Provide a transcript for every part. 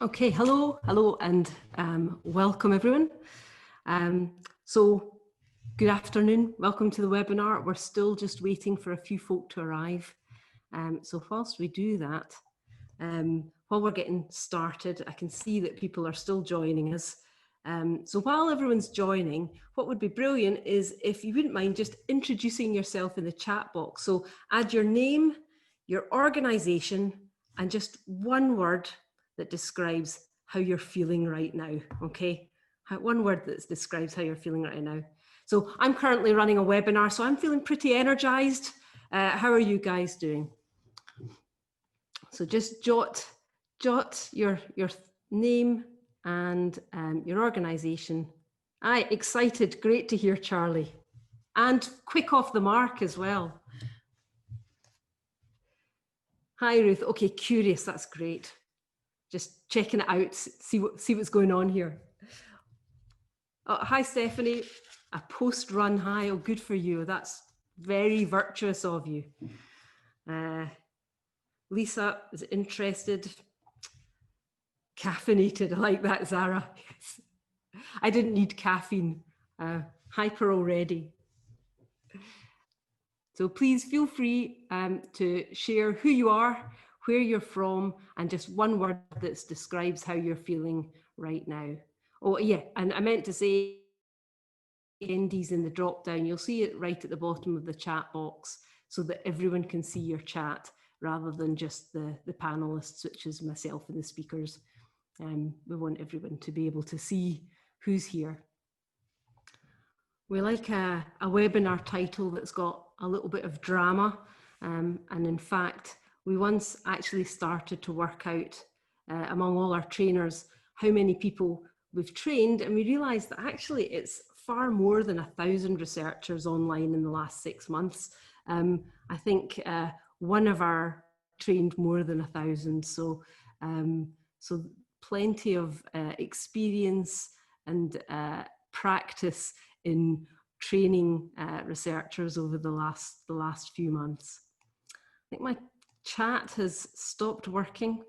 Okay, hello, and welcome everyone. So good afternoon, welcome to the webinar. We're still just waiting for a few folk to arrive. So whilst we do that, while we're getting started, I can see that people are still joining us. So while everyone's joining, what would be brilliant is if you wouldn't mind just introducing yourself in the chat box. So add your name, your organisation, and just one word that describes how you're feeling right now, okay? One word that describes how you're feeling right now. So I'm currently running a webinar, so I'm feeling pretty energized. How are you guys doing? So just jot your name and your organisation. Aye, excited, great to hear, Charlie. And quick off the mark as well. Hi, Ruth. Okay, curious, that's great. Just checking it out, see what's going on here. Oh, hi, Stephanie. A post-run high. Oh, good for you. That's very virtuous of you. Lisa is interested. Caffeinated. I like that, Zara. Yes. I didn't need caffeine. Hyper already. So please feel free to share who you are, where you're from, and just one word that describes how you're feeling right now. Oh yeah, and I meant to say attendees in the drop down, you'll see it right at the bottom of the chat box so that everyone can see your chat rather than just the panelists, which is myself and the speakers. We want everyone to be able to see who's here. We like a webinar title that's got a little bit of drama. And in fact, we once actually started to work out among all our trainers how many people we've trained, and we realized that actually it's far more than 1,000 researchers online in the last 6 months. I think one of our trained more than 1,000. So plenty of experience and practice in training researchers over the last few months. I think my chat has stopped working,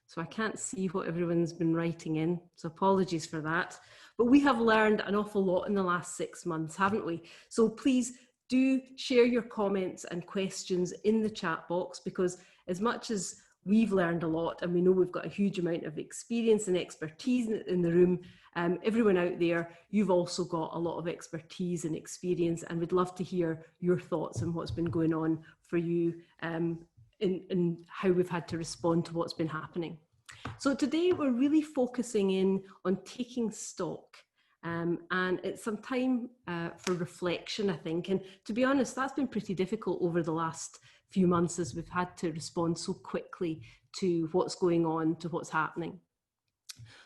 so I can't see what everyone's been writing in, so apologies for that. But we have learned an awful lot in the last 6 months, haven't we? So please do share your comments and questions in the chat box, because as much as we've learned a lot and we know we've got a huge amount of experience and expertise in the room, everyone out there, you've also got a lot of expertise and experience, and we'd love to hear your thoughts on what's been going on for you in how we've had to respond to what's been happening. So today we're really focusing in on taking stock, and it's some time for reflection, I think. And to be honest, that's been pretty difficult over the last few months as we've had to respond so quickly to what's going on, to what's happening.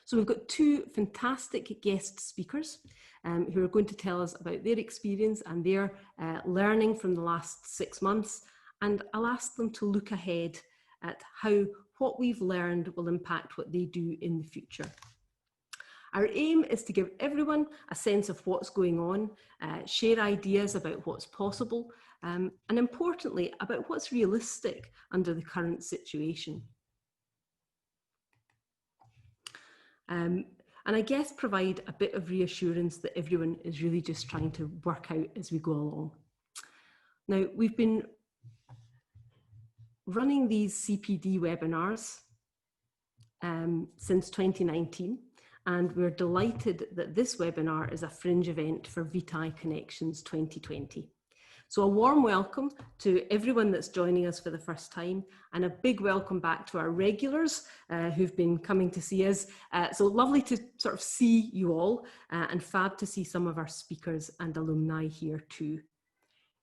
So we've got two fantastic guest speakers who are going to tell us about their experience and their learning from the last 6 months. And I'll ask them to look ahead at how what we've learned will impact what they do in the future. Our aim is to give everyone a sense of what's going on, share ideas about what's possible, and importantly, about what's realistic under the current situation. And I guess provide a bit of reassurance that everyone is really just trying to work out as we go along. Now, we've been running these CPD webinars since 2019, and we're delighted that this webinar is a Fringe event for Vitae Connections 2020. So a warm welcome to everyone that's joining us for the first time, and a big welcome back to our regulars who've been coming to see us. So lovely to sort of see you all, and fab to see some of our speakers and alumni here too.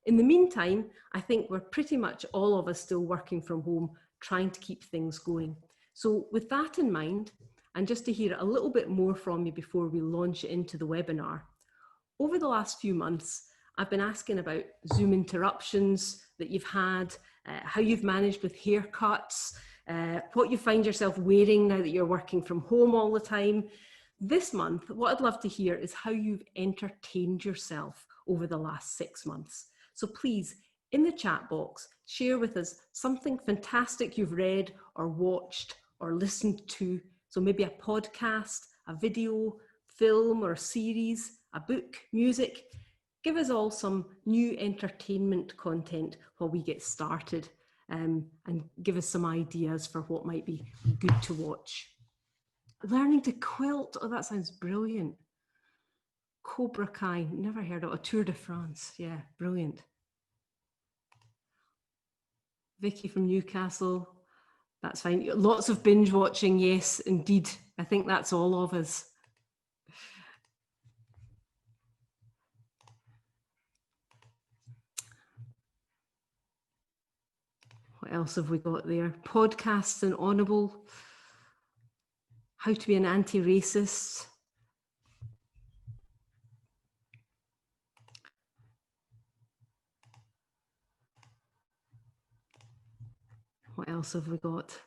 In the meantime, I think we're pretty much all of us still working from home, trying to keep things going. So with that in mind, and just to hear a little bit more from you before we launch into the webinar, over the last few months, I've been asking about Zoom interruptions that you've had, how you've managed with haircuts, what you find yourself wearing now that you're working from home all the time. This month, what I'd love to hear is how you've entertained yourself over the last 6 months. So please, in the chat box, share with us something fantastic you've read or watched or listened to, So maybe a podcast, a video, film or series, a book, music. Give us all some new entertainment content while we get started, and give us some ideas for what might be good to watch. Learning to quilt, oh, that sounds brilliant. Cobra Kai, never heard of a Tour de France, yeah, brilliant. Vicky from Newcastle, that's fine. Lots of binge watching, yes, indeed. I think that's all of us. What else have we got there? Podcasts and Audible. How to be an anti-racist. What else have we got?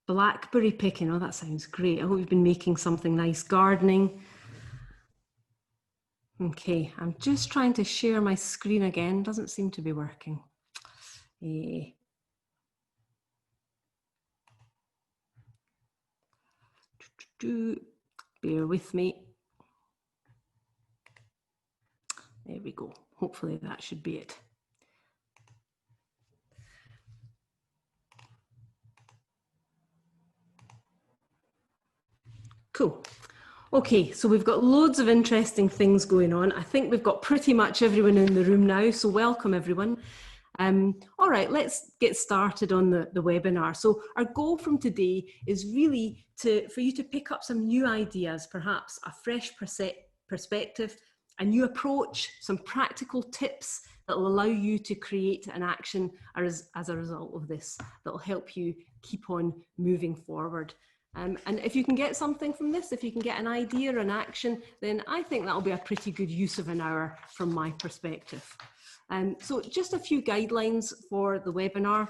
Blackberry picking. Oh, that sounds great. I hope you've been making something nice. Gardening. Okay, I'm just trying to share my screen again. Doesn't seem to be working. Bear with me. There we go. Hopefully that should be it. Cool. Okay, so we've got loads of interesting things going on. I think we've got pretty much everyone in the room now, so welcome everyone. All right, let's get started on the webinar. So our goal from today is really for you to pick up some new ideas, perhaps a fresh perspective, a new approach, some practical tips that will allow you to create an action as a result of this that will help you keep on moving forward. And if you can get something from this, if you can get an idea or an action, then I think that'll be a pretty good use of an hour from my perspective. So just a few guidelines for the webinar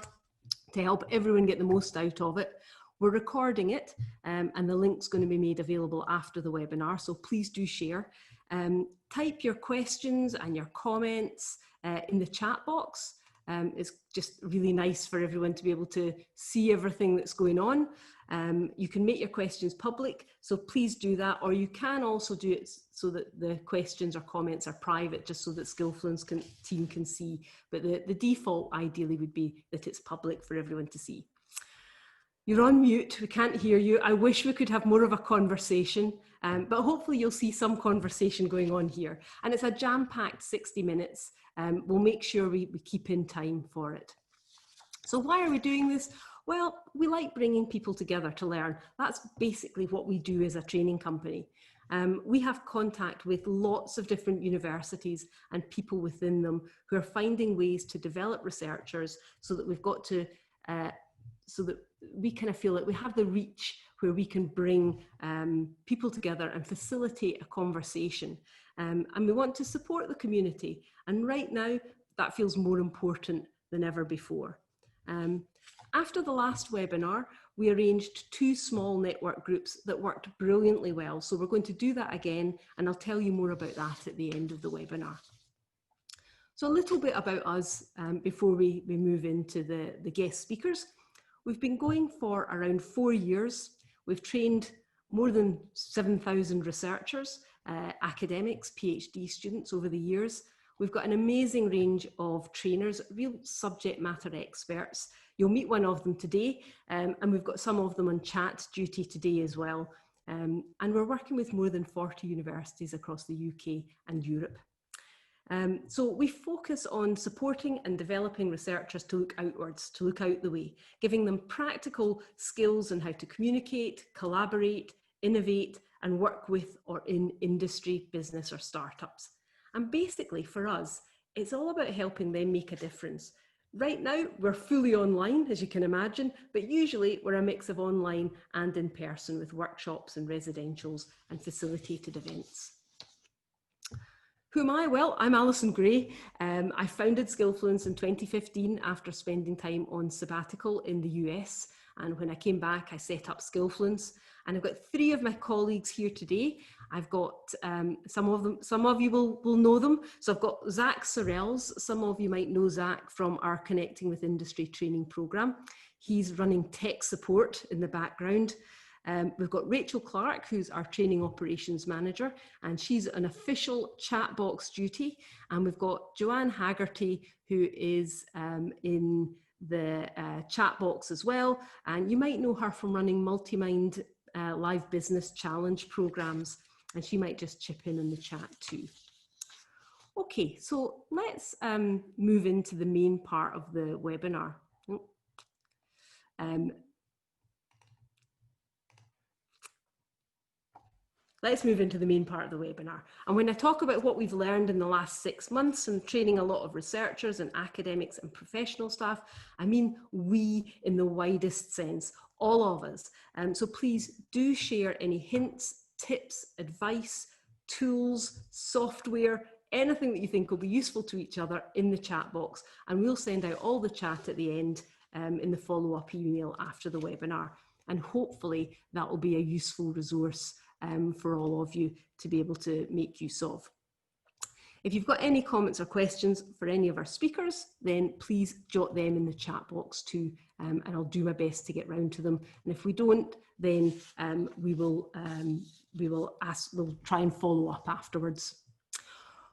to help everyone get the most out of it. We're recording it and the link's going to be made available after the webinar, so please do share. Type your questions and your comments in the chat box. It's just really nice for everyone to be able to see everything that's going on. You can make your questions public, so please do that, or you can also do it so that the questions or comments are private, just so that Skillfluence team can see. But the default ideally would be that it's public for everyone to see. You're on mute, we can't hear you. I wish we could have more of a conversation, but hopefully you'll see some conversation going on here. And it's a jam-packed 60 minutes. We'll make sure we keep in time for it. So why are we doing this? Well, we like bringing people together to learn. That's basically what we do as a training company. We have contact with lots of different universities and people within them who are finding ways to develop researchers so that we've got to, so that we kind of feel like we have the reach where we can bring people together and facilitate a conversation. And we want to support the community. And right now, that feels more important than ever before. After the last webinar, we arranged 2 small network groups that worked brilliantly well. So we're going to do that again, and I'll tell you more about that at the end of the webinar. So a little bit about us before we move into the guest speakers. We've been going for around 4 years. We've trained more than 7,000 researchers, academics, PhD students over the years. We've got an amazing range of trainers, real subject matter experts. You'll meet one of them today, and we've got some of them on chat duty today as well. And we're working with more than 40 universities across the UK and Europe. So we focus on supporting and developing researchers to look outwards, to look out the way, giving them practical skills on how to communicate, collaborate, innovate, and work with or in industry, business, or startups. And basically for us, it's all about helping them make a difference. Right now, we're fully online, as you can imagine, but usually we're a mix of online and in person with workshops and residentials and facilitated events. Who am I? Well, I'm Alison Gray. I founded Skillfluence in 2015 after spending time on sabbatical in the US. And when I came back, I set up Skillfluence. And I've got 3 of my colleagues here today. I've got some of you will know them. So I've got Zach Sorrells. Some of you might know Zach from our Connecting with Industry training program. He's running tech support in the background. We've got Rachel Clark, who's our training operations manager, and she's an official chat box duty. And we've got Joanne Haggerty, who is in the chat box as well. And you might know her from running Multimind live business challenge programs, and she might just chip in the chat too. Okay, so let's move into the main part of the webinar. Let's move into the main part of the webinar. And when I talk about what we've learned in the last 6 months and training a lot of researchers and academics and professional staff, I mean we in the widest sense, all of us. So please do share any hints, tips, advice, tools, software, anything that you think will be useful to each other in the chat box. And we'll send out all the chat at the end in the follow-up email after the webinar. And hopefully that will be a useful resource for all of you to be able to make use of. If you've got any comments or questions for any of our speakers, then please jot them in the chat box too, and I'll do my best to get round to them. And if we don't, then we'll try and follow up afterwards.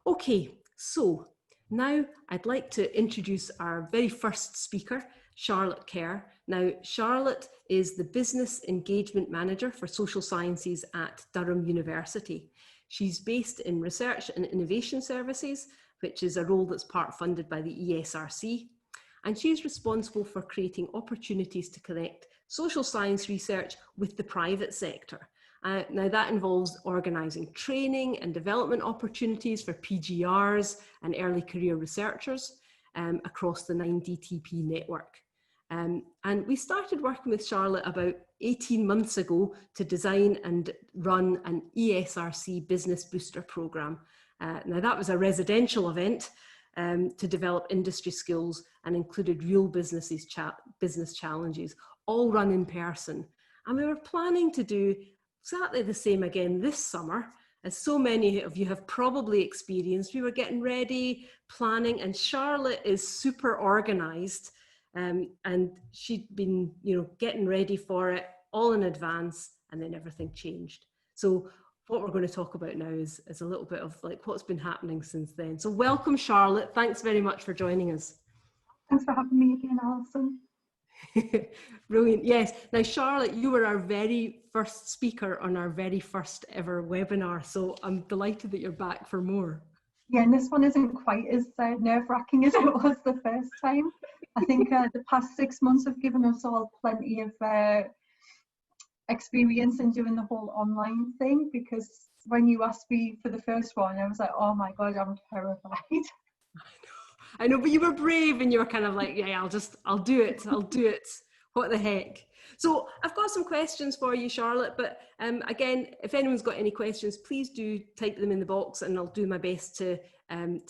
Okay, so now I'd like to introduce our very first speaker, Charlotte Kerr. Now, Charlotte is the Business Engagement Manager for Social Sciences at Durham University. She's based in Research and Innovation Services, which is a role that's part funded by the ESRC. And she's responsible for creating opportunities to connect social science research with the private sector. Now that involves organising training and development opportunities for PGRs and early career researchers across the 9DTP network. And we started working with Charlotte about 18 months ago to design and run an ESRC Business Booster programme. Now that was a residential event to develop industry skills and included real business challenges, all run in person. And we were planning to do exactly the same again this summer, as so many of you have probably experienced. We were getting ready, planning, and Charlotte is super organised. And she'd been, getting ready for it all in advance, and then everything changed. So what we're going to talk about now is a little bit of like what's been happening since then. So welcome, Charlotte. Thanks very much for joining us. Thanks for having me again, Alison. Brilliant. Yes. Now, Charlotte, you were our very first speaker on our very first ever webinar. So I'm delighted that you're back for more. Yeah, and this one isn't quite as nerve-wracking as it was the first time. I think the past 6 months have given us all plenty of experience in doing the whole online thing, because when you asked me for the first one, I was like, oh my God, I'm terrified. I know, but you were brave and you were kind of like, yeah, I'll do it. What the heck? So I've got some questions for you, Charlotte, but again, if anyone's got any questions, please do type them in the box and I'll do my best to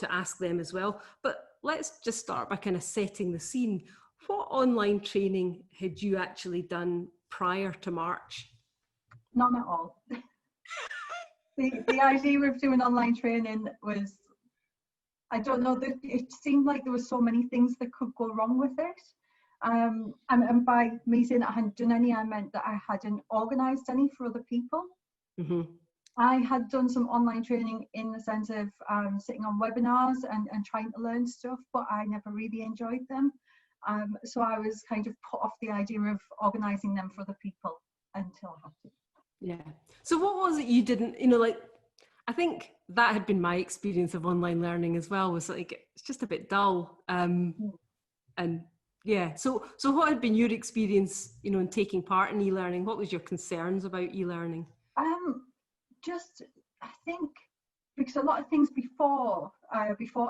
ask them as well. But let's just start by kind of setting the scene. What online training had you actually done prior to March? None at all. The idea of doing online training was, I don't know, it seemed like there were so many things that could go wrong with it. And by me saying that I hadn't done any, I meant that I hadn't organised any for other people. Mm-hmm. I had done some online training in the sense of sitting on webinars and trying to learn stuff, but I never really enjoyed them. So I was kind of put off the idea of organising them for other people until I had to. Yeah. So what was it you didn't, I think that had been my experience of online learning as well, was like, it's just a bit dull. And yeah, so what had been your experience, in taking part in e-learning? What was your concerns about e-learning? I think because a lot of things before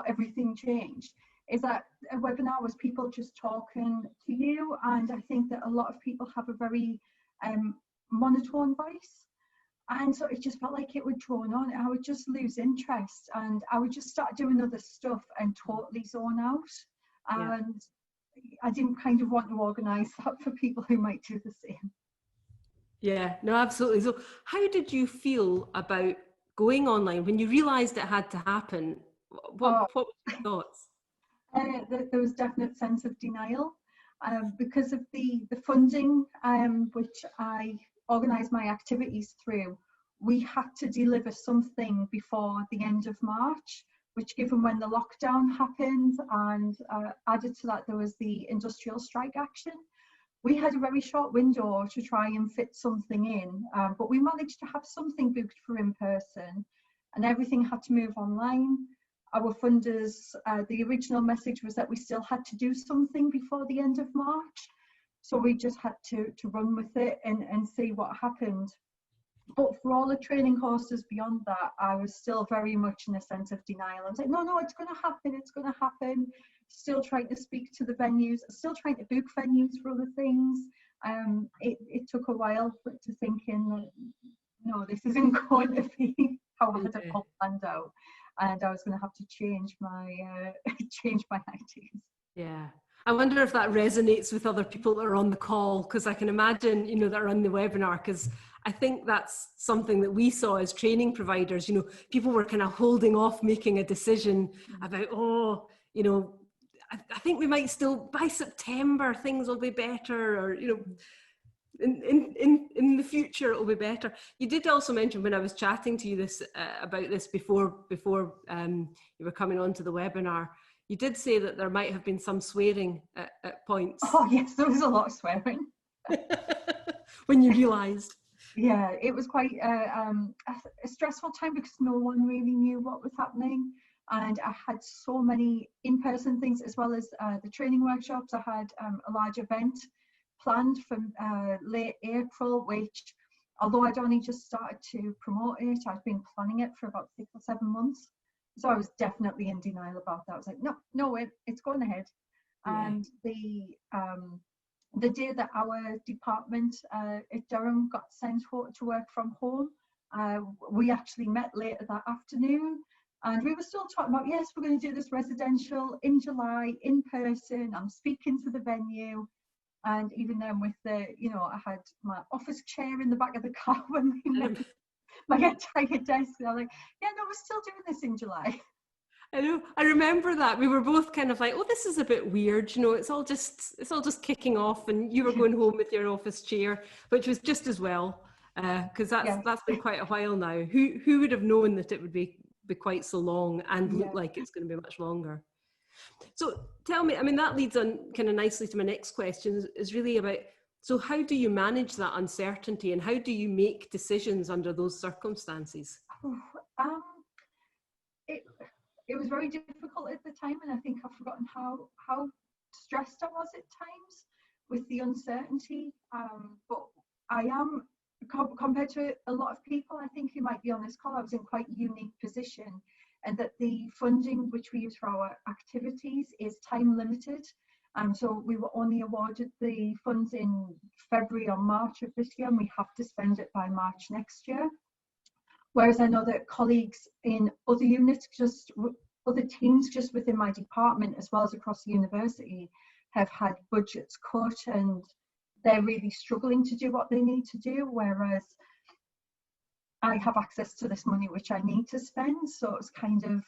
everything changed is that a webinar was people just talking to you, and I think that a lot of people have a very monotone voice, and so it just felt like it would drone on. I would just lose interest and I would just start doing other stuff and totally zone out. And I didn't kind of want to organise that for people who might do the same. Yeah, no, absolutely. So how did you feel about going online when you realised it had to happen? What were your thoughts? There was definite sense of denial because of the funding, which I organise my activities through, we had to deliver something before the end of March, which, given when the lockdown happened, and added to that there was the industrial strike action, we had a very short window to try and fit something in, but we managed to have something booked for in person, and everything had to move online. Our funders, the original message was that we still had to do something before the end of March, so we just had to run with it and see what happened. But for all the training courses beyond that, I was still very much in a sense of denial. I was like, no, it's going to happen, it's going to happen. Still trying to speak to the venues, still trying to book venues for other things. It took a while to think in that, no, this isn't going to be how I had it all planned out. And I was going to have to change my ideas. Yeah. I wonder if that resonates with other people that are on the call, because I can imagine, that are on the webinar, because I think that's something that we saw as training providers. People were kind of holding off making a decision about, I think we might still, by September, things will be better, or, in the future it'll be better. You did also mention when I was chatting to you about this before you were coming on to the webinar, you did say that there might have been some swearing at points. Oh yes, there was a lot of swearing. When you realised. Yeah, it was quite a stressful time because no one really knew what was happening. And I had so many in-person things as well as the training workshops. I had a large event planned for late April, which, although I'd only just started to promote it, I'd been planning it for about 6 or 7 months. So I was definitely in denial about that. I was like, no, it's going ahead. Yeah. And the day that our department at Durham got sent to work from home, we actually met later that afternoon, and we were still talking about, yes, we're going to do this residential in July in person. I'm speaking to the venue. And even then with I had my office chair in the back of the car when we met, my entire desk. And I'm like, yeah, no, we're still doing this in July. I know. I remember that we were both kind of like, oh, this is a bit weird. It's all just kicking off, and you were going home with your office chair, which was just as well, because that's been quite a while now. Who would have known that it would be quite so long and look like it's going to be much longer? So tell me, that leads on kind of nicely to my next question, is really about, so how do you manage that uncertainty, and how do you make decisions under those circumstances? It was very difficult at the time, and I think I've forgotten how stressed I was at times with the uncertainty. But I am, compared to a lot of people, I think who might be on this call, I was in quite a unique position, and that the funding which we use for our activities is time limited. And so we were only awarded the funds in February or March of this year, and we have to spend it by March next year. Whereas I know that colleagues in other units, other teams just within my department, as well as across the university, have had budgets cut, and they're really struggling to do what they need to do. Whereas I have access to this money which I need to spend. So it's kind of,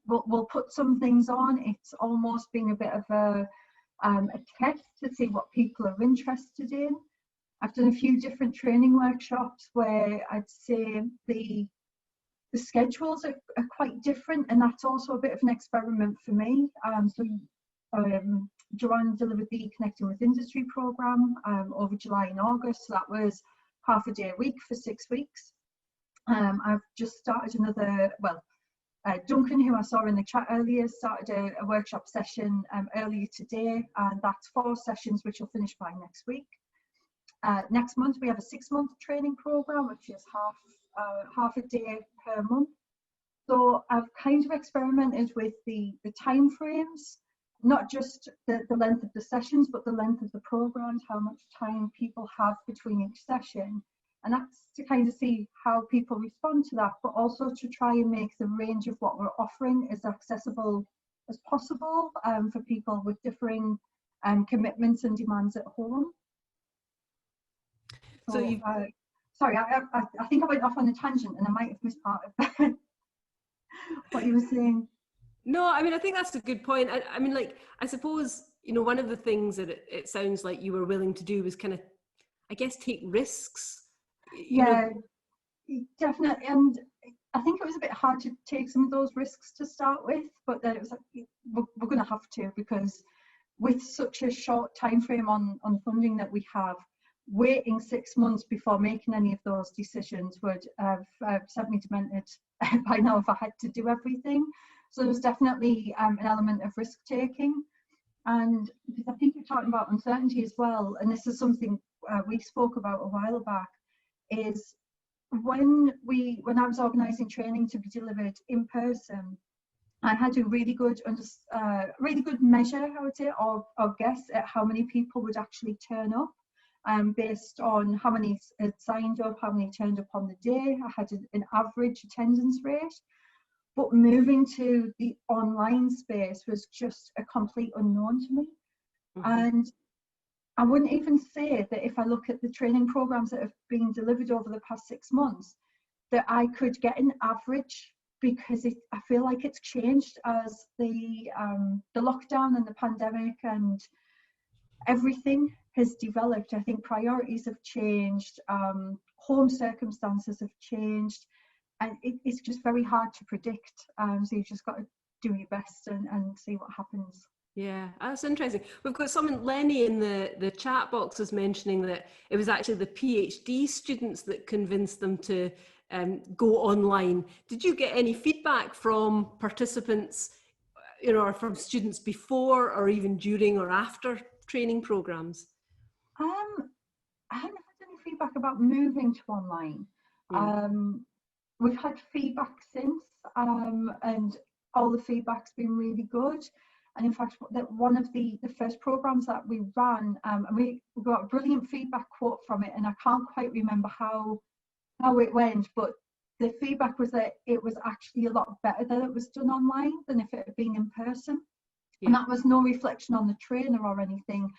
we'll put some things on. It's almost being a bit of a test to see what people are interested in. I've done a few different training workshops where I'd say the schedules are quite different, and that's also a bit of an experiment for me. Joanne delivered the Connecting with Industry programme over July and August, so that was half a day a week for 6 weeks. I've just started another, Duncan, who I saw in the chat earlier, started a workshop session earlier today, and that's 4 sessions which will finish by next week. Next month we have a 6-month training program, which is half a day per month. So I've kind of experimented with the time frames, not just the length of the sessions, but the length of the programs, how much time people have between each session. And that's to kind of see how people respond to that, but also to try and make the range of what we're offering as accessible as possible for people with differing commitments and demands at home. So sorry, I think I went off on a tangent and I might have missed part of what you were saying. No, I think that's a good point. I suppose, one of the things that it sounds like you were willing to do was kind of, I guess, take risks Yeah, definitely. And I think it was a bit hard to take some of those risks to start with, but then it was like, we're going to have to, because with such a short time frame on funding that we have, waiting 6 months before making any of those decisions would have sent me demented by now if I had to do everything. So there was definitely an element of risk taking. And because I think you're talking about uncertainty as well, and this is something we spoke about a while back, is when I was organising training to be delivered in person, I had a really good measure, I would say, or guess at how many people would actually turn up, based on how many had signed up, how many turned up on the day. I had an average attendance rate. But moving to the online space was just a complete unknown to me. And I wouldn't even say that if I look at the training programs that have been delivered over the past 6 months, that I could get an average, because I feel like it's changed as the lockdown and the pandemic and everything has developed. I think priorities have changed, home circumstances have changed, and it's just very hard to predict. So you've just got to do your best and see what happens. Yeah, that's interesting. We've got someone, Lenny, in the chat box was mentioning that it was actually the PhD students that convinced them to go online. Did you get any feedback from participants, or from students before or even during or after training programs? I haven't had any feedback about moving to online. We've had feedback since, and all the feedback's been really good. And in fact, one of the first programs that we ran, and we got a brilliant feedback quote from it, and I can't quite remember how it went, but the feedback was that it was actually a lot better that it was done online than if it had been in person. Yeah. And that was no reflection on the trainer or anything,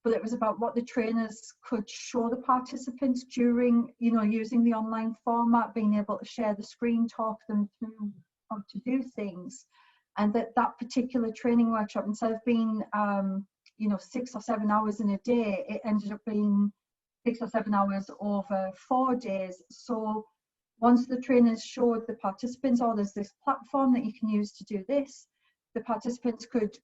but it was about what the trainers could show the participants during, using the online format, being able to share the screen, talk them through how to do things. And that particular training workshop, instead of being 6 or 7 hours in a day, it ended up being 6 or 7 hours over 4 days. So once the trainers showed the participants, there's this platform that you can use to do this, the participants could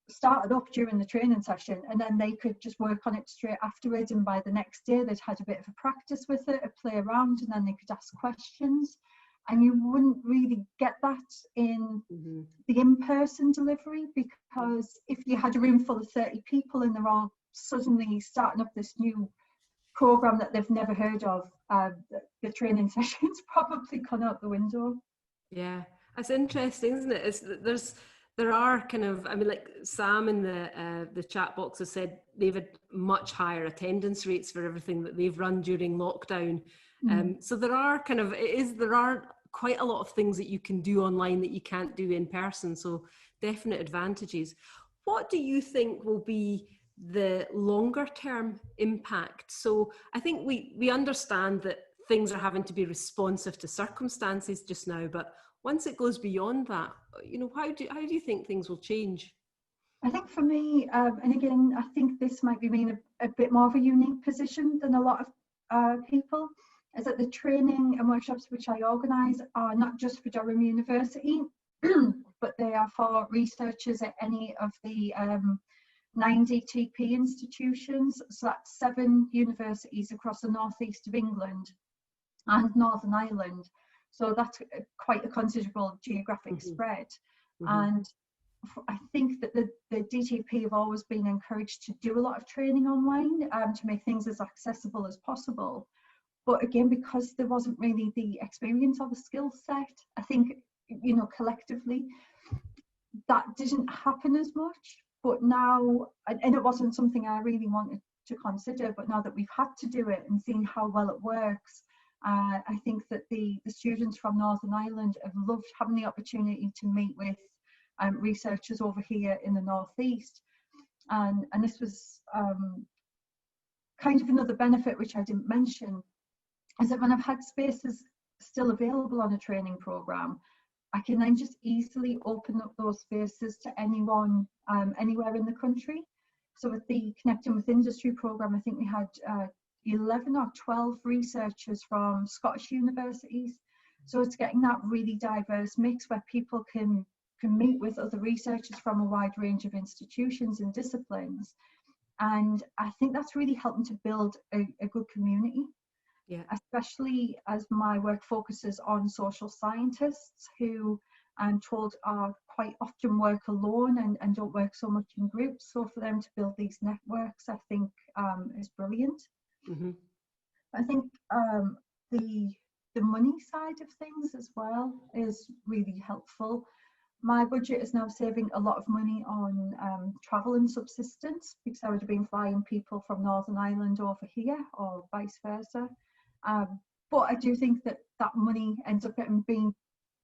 start it up during the training session, and then they could just work on it straight afterwards. And by the next day, they'd had a bit of a practice with it, a play around, and then they could ask questions. And you wouldn't really get that in the in-person delivery, because if you had a room full of 30 people and they're all suddenly starting up this new program that they've never heard of, the training session's probably gone out the window. Yeah, that's interesting, isn't it? There are kind of, like Sam in the chat box has said they've had much higher attendance rates for everything that they've run during lockdown. So there are quite a lot of things that you can do online that you can't do in person. So definite advantages. What do you think will be the longer term impact? So I think we understand that things are having to be responsive to circumstances just now, but once it goes beyond that, how do you think things will change? I think for me, and again, I think this might be being a bit more of a unique position than a lot of people, is that the training and workshops which I organise are not just for Durham University, but they are for researchers at any of the 9 DTP institutions. So that's 7 universities across the northeast of England and Northern Ireland. So that's quite a considerable geographic spread. And I think that the DTP have always been encouraged to do a lot of training online, to make things as accessible as possible. But again, because there wasn't really the experience of a skill set, I think, collectively, that didn't happen as much. But now, and it wasn't something I really wanted to consider, but now that we've had to do it and seen how well it works, I think that the students from Northern Ireland have loved having the opportunity to meet with researchers over here in the northeast. And this was kind of another benefit which I didn't mention, is that when I've had spaces still available on a training programme, I can then just easily open up those spaces to anyone anywhere in the country. So with the Connecting with Industry programme, I think we had 11 or 12 researchers from Scottish universities. So it's getting that really diverse mix where people can meet with other researchers from a wide range of institutions and disciplines. And I think that's really helping to build a good community. Yeah. Especially as my work focuses on social scientists who I'm told are quite often work alone and don't work so much in groups. So for them to build these networks, I think is brilliant. Mm-hmm. I think the money side of things as well is really helpful. My budget is now saving a lot of money on travel and subsistence because I would have been flying people from Northern Ireland over here or vice versa. But I do think that money ends up being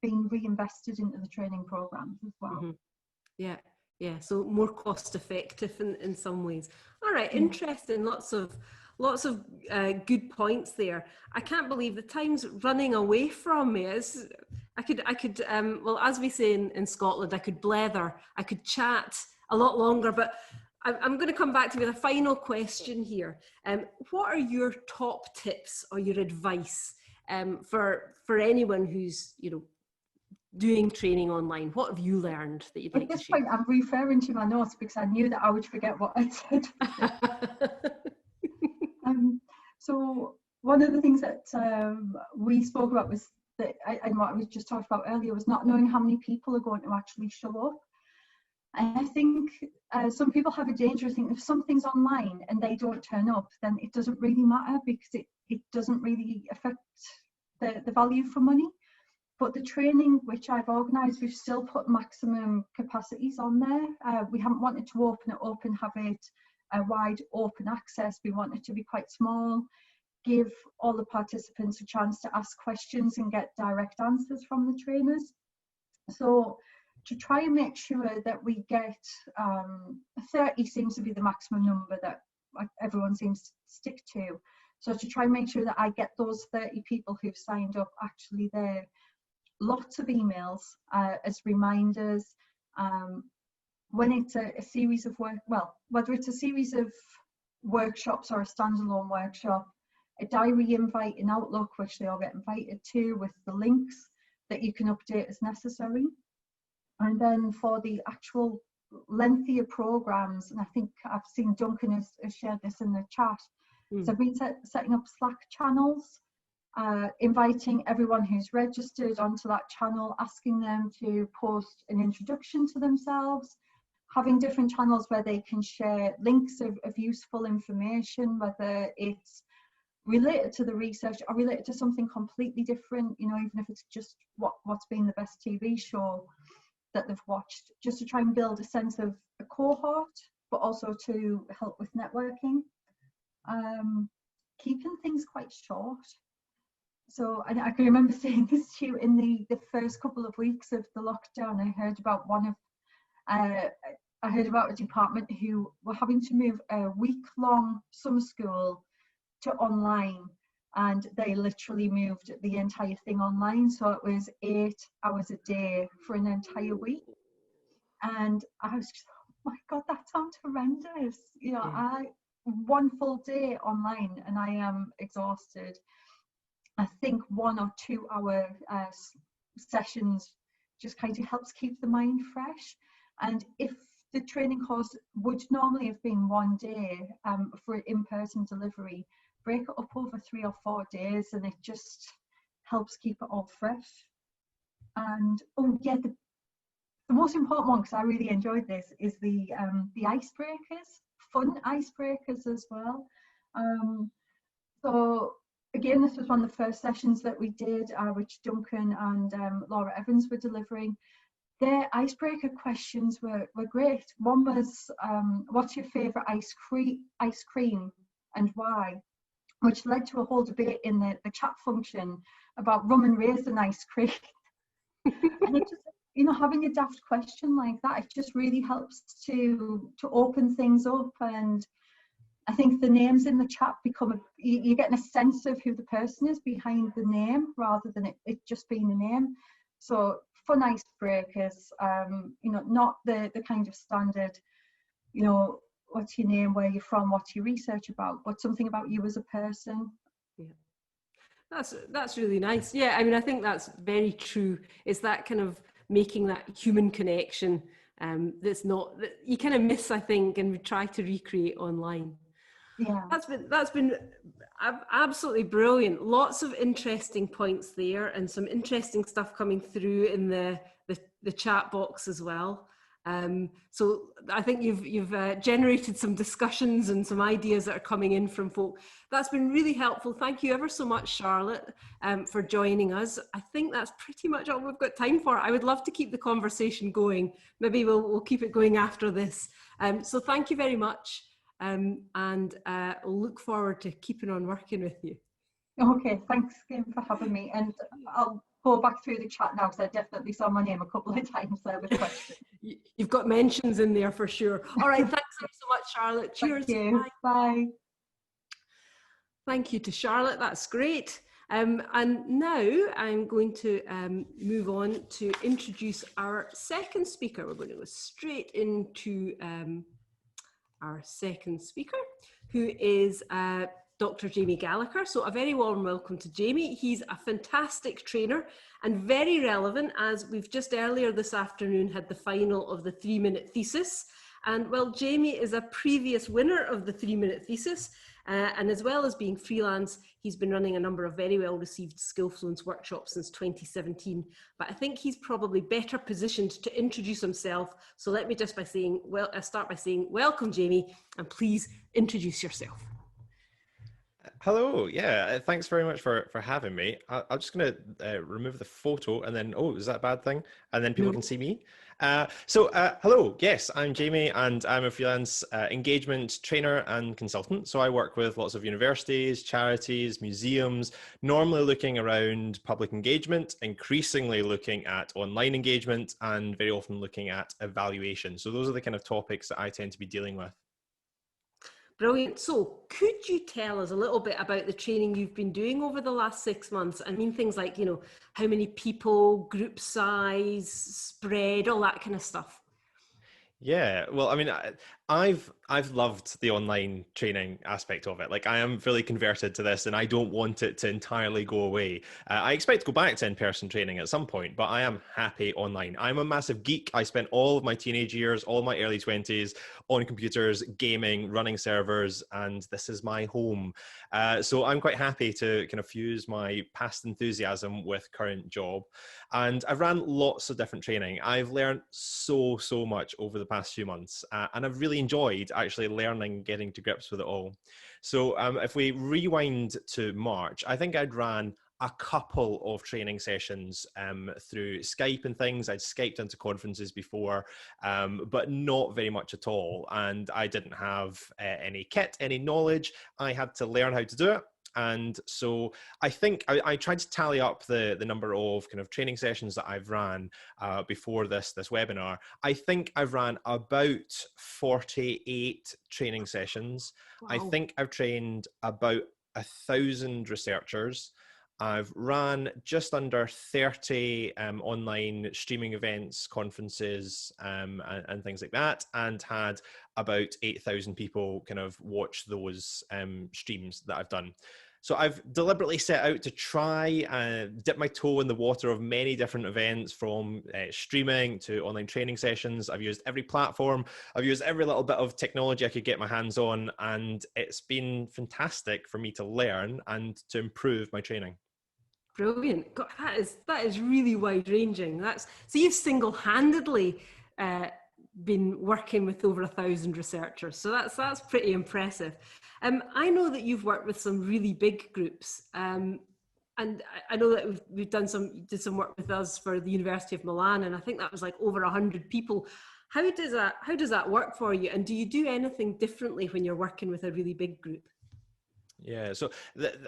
reinvested into the training programs as well. Mm-hmm. Yeah. So more cost effective in some ways. All right, interesting. Lots of good points there. I can't believe the time's running away from me. I could well, as we say in Scotland, I could blether, I could chat a lot longer, but I'm going to come back to you with a final question here. What are your top tips or your advice for anyone who's, doing training online? What have you learned that you'd like to share? At this point, I'm referring to my notes because I knew that I would forget what I said. So one of the things that we spoke about was that, and what we just talked about earlier, was not knowing how many people are going to actually show up. And I think some people have a danger of thinking if something's online and they don't turn up, then it doesn't really matter because it doesn't really affect the value for money. But the training which I've organised, we've still put maximum capacities on there. We haven't wanted to open it up and have it a wide open access. We want it to be quite small, give all the participants a chance to ask questions and get direct answers from the trainers. So to try and make sure that we get 30 seems to be the maximum number that everyone seems to stick to. So to try and make sure that I get those 30 people who've signed up actually there. Lots of emails as reminders. When it's a series of work, well, whether it's a series of workshops or a standalone workshop, a diary invite in Outlook, which they all get invited to with the links that you can update as necessary. And then for the actual lengthier programs, and I think I've seen Duncan has shared this in the chat, so I've been setting up Slack channels, inviting everyone who's registered onto that channel, asking them to post an introduction to themselves, having different channels where they can share links of useful information, whether it's related to the research or related to something completely different, even if it's just what's been the best TV show that they've watched, just to try and build a sense of a cohort, but also to help with networking. Keeping things quite short. So I can remember saying this to you in the first couple of weeks of the lockdown. I heard about a department who were having to move a week-long summer school to online, and they literally moved the entire thing online. So it was 8 hours a day for an entire week. And I was just, oh my God, that sounds horrendous. One full day online and I am exhausted. I think 1 or 2 hour sessions just kind of helps keep the mind fresh. And if the training course would normally have been 1 day for in-person delivery, break it up over 3 or 4 days and it just helps keep it all fresh. And the most important one, because I really enjoyed this, is the icebreakers, fun icebreakers as well. So again, this was one of the first sessions that we did, which Duncan and Laura Evans were delivering. Their icebreaker questions were great. One was, what's your favourite ice cream and why? Which led to a whole debate in the chat function about rum and raisin ice cream. And it just, having a daft question like that, it just really helps to open things up. And I think the names in the chat you're getting a sense of who the person is behind the name rather than it just being a name. So fun icebreakers, not the kind of standard, what's your name, where you're from, what's your research about, but something about you as a person. Yeah. That's really nice. Yeah, I mean, I think that's very true. It's that kind of making that human connection that's not, that you kind of miss, I think, and we try to recreate online. Yeah. That's been absolutely brilliant. Lots of interesting points there, and some interesting stuff coming through in the chat box as well. So I think you've generated some discussions and some ideas that are coming in from folk. That's been really helpful. Thank you ever so much, Charlotte, for joining us. I think that's pretty much all we've got time for. I would love to keep the conversation going. Maybe we'll keep it going after this. So thank you very much. And we'll look forward to keeping on working with you. Okay, thanks again for having me. And I'll go back through the chat now because I definitely saw my name a couple of times there with questions. You've got mentions in there for sure. All right, thanks so much, Charlotte. Cheers. Thank you. Bye. Thank you to Charlotte. That's great. And now I'm going to move on to introduce our second speaker. We're going to go straight into our second speaker, who is Dr. Jamie Gallagher. So a very warm welcome to Jamie. He's a fantastic trainer and very relevant, as we've just earlier this afternoon had the final of the 3-minute thesis. And well, Jamie is a previous winner of the 3-minute thesis. And as well as being freelance, he's been running a number of very well received Skillfluence workshops since 2017. But I think he's probably better positioned to introduce himself. So let me just start by saying, welcome, Jamie, and please introduce yourself. Hello, yeah, thanks very much for having me. I'm just going to remove the photo and then, oh, is that a bad thing? And then people can see me. Hello, yes, I'm Jamie and I'm a freelance engagement trainer and consultant. So I work with lots of universities, charities, museums, normally looking around public engagement, increasingly looking at online engagement, and very often looking at evaluation. So those are the kind of topics that I tend to be dealing with. Brilliant. So could you tell us a little bit about the training you've been doing over the last 6 months? I mean, things like, you know, how many people, group size, spread, all that kind of stuff. Yeah, well, I mean, I've loved the online training aspect of it. Like, I am fully converted to this, and I don't want it to entirely go away. I expect to go back to in-person training at some point, but I am happy online. I'm a massive geek. I spent all of my teenage years, all my early 20s on computers, gaming, running servers, and this is my home. So I'm quite happy to kind of fuse my past enthusiasm with current job. And I've ran lots of different training. I've learned so much over the past few months, and I've really enjoyed actually learning, getting to grips with it all. So if we rewind to March, I think I'd ran a couple of training sessions through Skype and things. I'd Skyped into conferences before, but not very much at all. And I didn't have any kit, any knowledge. I had to learn how to do it. And so I think I tried to tally up the number of kind of training sessions that I've ran before this webinar. I think I've ran about 48 training sessions. Wow. I think I've trained about 1,000 researchers. I've ran just under 30 online streaming events, conferences, and things like that, and had about 8,000 people kind of watch those streams that I've done. So I've deliberately set out to try dip my toe in the water of many different events, from streaming to online training sessions. I've used every platform. I've used every little bit of technology I could get my hands on, and it's been fantastic for me to learn and to improve my training. Brilliant. God, that is really wide ranging. So you've single-handedly been working with over 1,000 researchers. So that's pretty impressive. I know that you've worked with some really big groups, and I know that we've did some work with us for the University of Milan, and I think that was like over 100 people. How does that work for you? And do you do anything differently when you're working with a really big group? Yeah, so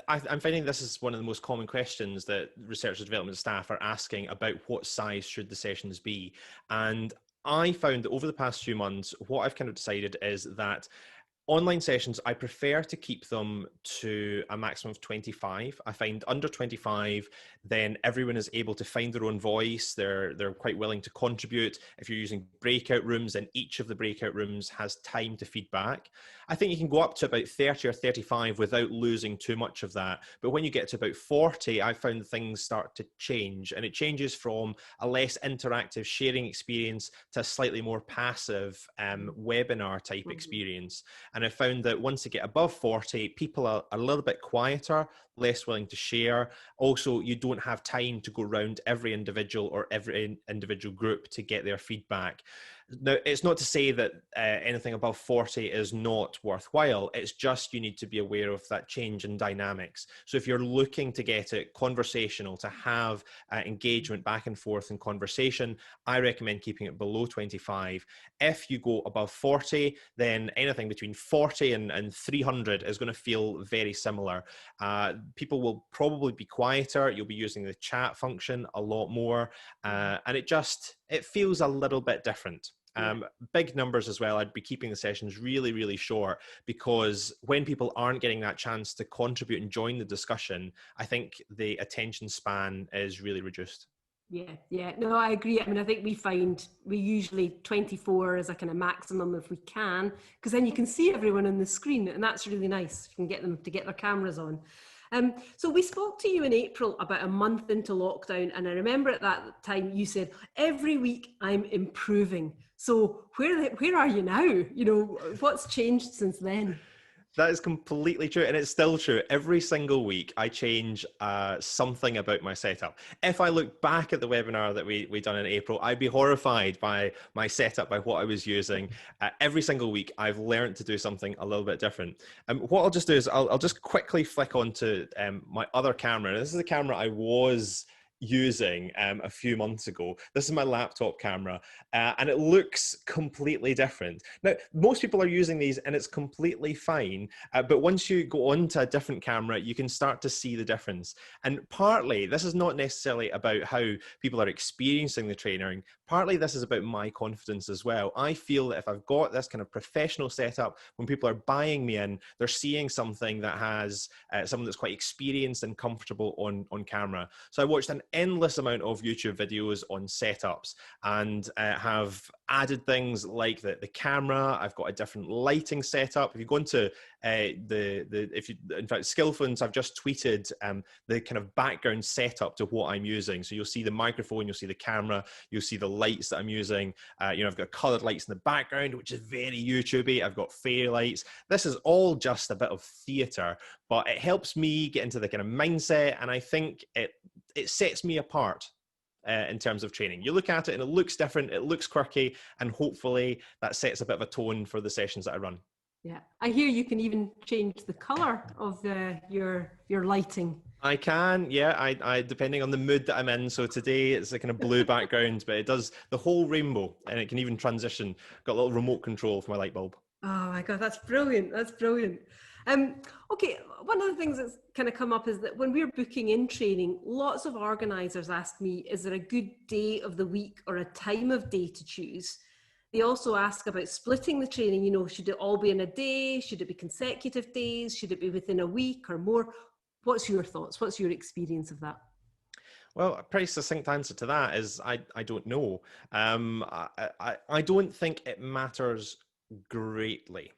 I'm finding this is one of the most common questions that research and development staff are asking about what size should the sessions be. And I found that over the past few months, what I've kind of decided is that Online sessions, I prefer to keep them to a maximum of 25. I find under 25, then everyone is able to find their own voice. They're quite willing to contribute. If you're using breakout rooms, then each of the breakout rooms has time to feedback. I think you can go up to about 30 or 35 without losing too much of that. But when you get to about 40, I found things start to change, and it changes from a less interactive sharing experience to a slightly more passive webinar type experience. And I found that once you get above 40, people are a little bit quieter, less willing to share. Also, you don't have time to go around every individual or every individual group to get their feedback. Now, it's not to say that anything above 40 is not worthwhile. It's just you need to be aware of that change in dynamics. So if you're looking to get it conversational, to have engagement back and forth in conversation, I recommend keeping it below 25. If you go above 40, then anything between 40 and 300 is going to feel very similar. People will probably be quieter. You'll be using the chat function a lot more. And it feels a little bit different. Big numbers as well. I'd be keeping the sessions really, really short, because when people aren't getting that chance to contribute and join the discussion, I think the attention span is really reduced. Yeah, no, I agree. I mean, I think we usually 24 is a kind of maximum if we can, because then you can see everyone on the screen, and that's really nice. You can get them to get their cameras on. So we spoke to you in April about a month into lockdown, and I remember at that time you said, every week I'm improving. So where are you now? You know, what's changed since then? That is completely true, and it's still true. Every single week, I change something about my setup. If I look back at the webinar that we done in April, I'd be horrified by my setup, by what I was using. Every single week, I've learned to do something a little bit different. What I'll just do is I'll just quickly flick onto my other camera. This is the camera I was using a few months ago. This is my laptop camera, and it looks completely different. Now, most people are using these and it's completely fine, but once you go onto a different camera, you can start to see the difference. And partly, this is not necessarily about how people are experiencing the training. Partly, this is about my confidence as well. I feel that if I've got this kind of professional setup, when people are buying me in, they're seeing something that has someone that's quite experienced and comfortable on camera. So I watched an endless amount of YouTube videos on setups, and have added things like the camera. I've got a different lighting setup. If you go into in fact, Skillfluence, I've just tweeted the kind of background setup to what I'm using. So you'll see the microphone, you'll see the camera, you'll see the lights that I'm using. I've got colored lights in the background, which is very YouTubey. I've got fairy lights. This is all just a bit of theater, but it helps me get into the kind of mindset, and I think it sets me apart in terms of training. You look at it and it looks different, it looks quirky, and hopefully that sets a bit of a tone for the sessions that I run. Yeah, I hear you can even change the color of your lighting. I can, yeah. I depending on the mood that I'm in. So today it's a kind of blue background, but it does the whole rainbow, and it can even transition. Got a little remote control for my light bulb. Oh my God, that's brilliant. That's brilliant. Okay, one of the things that's kind of come up is that when we're booking in training, lots of organisers ask me, is there a good day of the week or a time of day to choose? They also ask about splitting the training. You know, should it all be in a day? Should it be consecutive days? Should it be within a week or more? What's your thoughts? What's your experience of that? Well, a pretty succinct answer to that is I don't know. I don't think it matters greatly.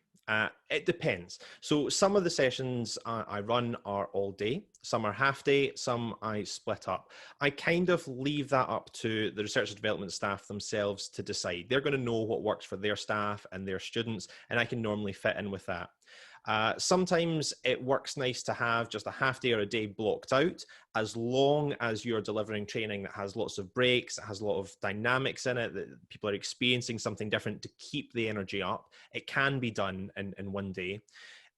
It depends. So some of the sessions I run are all day, some are half day, some I split up. I kind of leave that up to the research and development staff themselves to decide. They're going to know what works for their staff and their students, and I can normally fit in with that. Sometimes it works nice to have just a half day or a day blocked out, as long as you're delivering training that has lots of breaks, that has a lot of dynamics in it, that people are experiencing something different to keep the energy up. It can be done in one day.